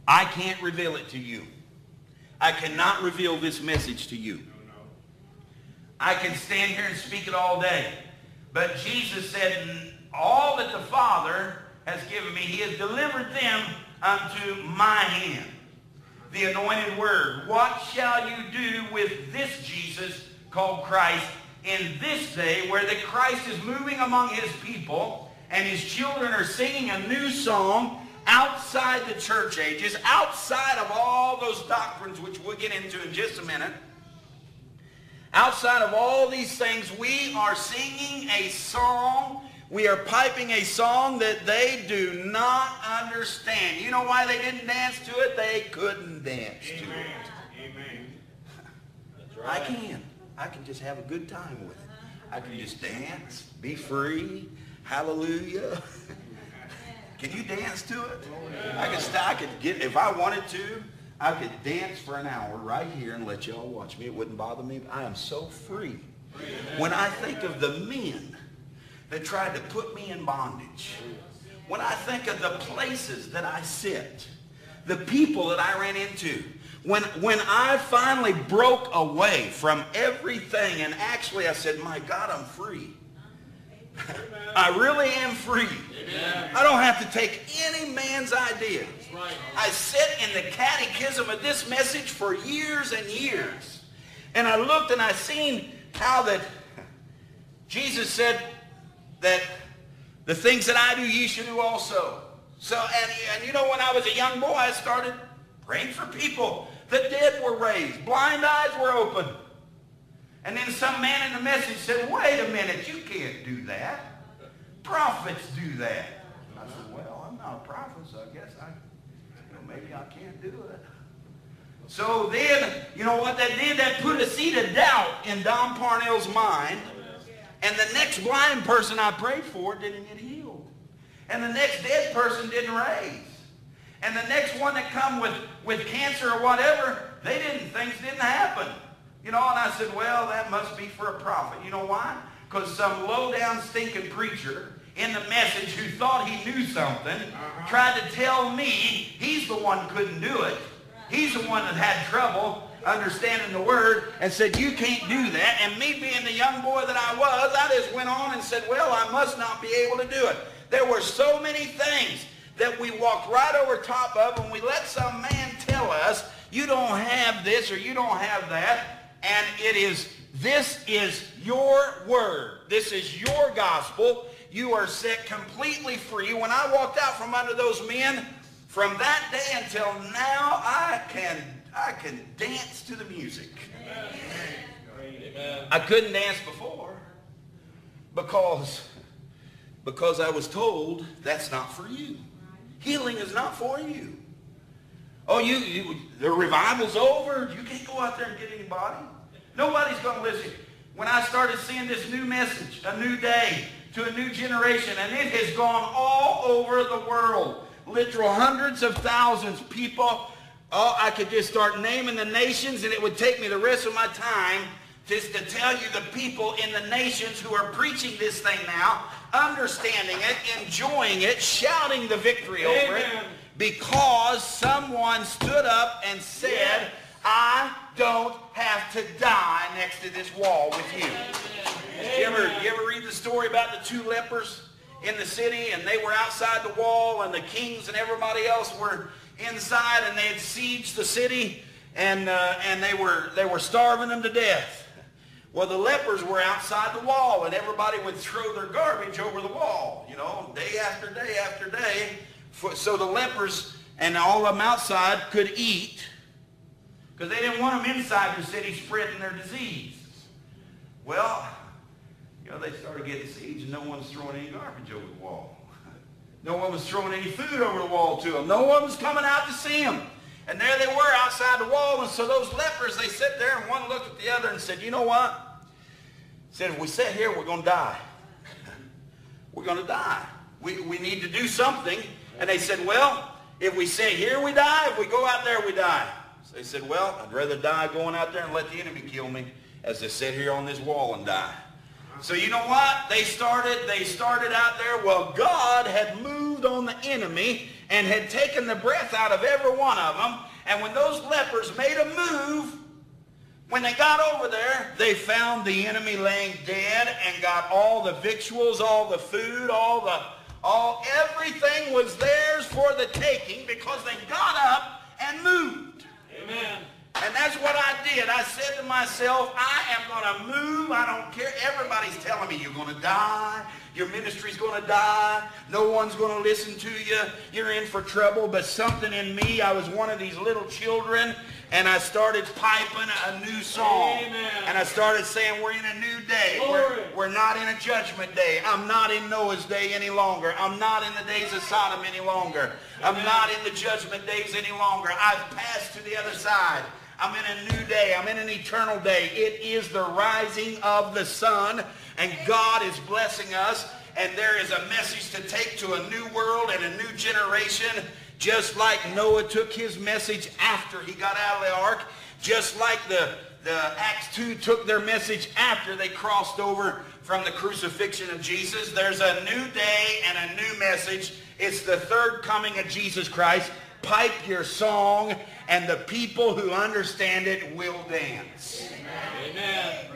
I can't reveal it to you. I cannot reveal this message to you. I can stand here and speak it all day. But Jesus said, all that the Father has given me, he has delivered them unto my hand. The anointed word. What shall you do with this Jesus called Christ in this day where the Christ is moving among his people and his children are singing a new song outside the church ages, outside of all those doctrines which we'll get into in just a minute? Outside of all these things, we are singing a song. We are piping a song that they do not understand. You know why they didn't dance to it? They couldn't dance to it. Amen. That's right. I can just have a good time with it. I can just dance, be free. Hallelujah. Can you dance to it? I could get, if I wanted to, I could dance for an hour right here and let y'all watch me. It wouldn't bother me. I am so free. When I think of the men that tried to put me in bondage, when I think of the places that I sit, the people that I ran into, when I finally broke away from everything and actually I said, my God, I'm free. I really am free. Amen. I don't have to take any man's idea. Right. I sat in the catechism of this message for years and years. And I looked and I seen how that Jesus said that the things that I do, ye should do also. So, and you know, when I was a young boy, I started praying for people. The dead were raised. Blind eyes were opened. And then some man in the message said, wait a minute, you can't do that. Prophets do that. I said, well, I'm not a prophet, so I guess maybe I can't do it. So then, you know what that did? That put a seed of doubt in Don Parnell's mind. And the next blind person I prayed for didn't get healed. And the next dead person didn't raise. And the next one that come with cancer or whatever, things didn't happen. You know, and I said, well, that must be for a prophet. You know why? Because some low-down stinking preacher in the message who thought he knew something tried to tell me he's the one couldn't do it. He's the one that had trouble understanding the word and said, you can't do that. And me being the young boy that I was, I just went on and said, well, I must not be able to do it. There were so many things that we walked right over top of and we let some man tell us, you don't have this or you don't have that. And this is your word. This is your gospel. You are set completely free. When I walked out from under those men, from that day until now, I can dance to the music. Amen. I couldn't dance before because I was told that's not for you. Healing is not for you. Oh, the revival's over. You can't go out there and get anybody. Nobody's going to listen. When I started seeing this new message, a new day to a new generation, and it has gone all over the world. Literal hundreds of thousands of people. Oh, I could just start naming the nations, and it would take me the rest of my time just to tell you the people in the nations who are preaching this thing now, understanding it, enjoying it, shouting the victory over it, because someone stood up and said, I don't have to die next to this wall with you. You ever read the story about the two lepers in the city, and they were outside the wall, and the kings and everybody else were inside, and they had sieged the city, and they were starving them to death. Well, the lepers were outside the wall, and everybody would throw their garbage over the wall, you know, day after day after day, so the lepers and all of them outside could eat, because they didn't want them inside the city spreading their disease. Well, you know, they started getting siege, and no one's throwing any garbage over the wall. No one was throwing any food over the wall to them. No one was coming out to see them. And there they were outside the wall, and so those lepers, they sit there, and one looked at the other and said, you know what? Said, if we sit here, we're going to die. We're going to die. We need to do something. And they said, well, if we sit here, we die. If we go out there, we die. So they said, well, I'd rather die going out there and let the enemy kill me as to sit here on this wall and die. So you know what? They started out there. Well, God had moved on the enemy and had taken the breath out of every one of them. And when those lepers made a move, when they got over there, they found the enemy laying dead and got all the victuals, all the food, everything was theirs for the taking because they got up and moved. Amen. And that's what I did. I said to myself, I am going to move. I don't care. Everybody's telling me you're going to die. Your ministry's going to die. No one's going to listen to you. You're in for trouble. But something in me, I was one of these little children, and I started piping a new song. Amen. And I started saying, we're in a new day. We're not in a judgment day. I'm not in Noah's day any longer. I'm not in the days of Sodom any longer. I'm not in the judgment days any longer. I've passed to the other side. I'm in a new day. I'm in an eternal day. It is the rising of the sun, and God is blessing us, and there is a message to take to a new world and a new generation, just like Noah took his message after he got out of the ark, just like the Acts 2 took their message after they crossed over from the crucifixion of Jesus. There's a new day and a new message. It's the third coming of Jesus Christ. Pipe your song, and the people who understand it will dance. Amen.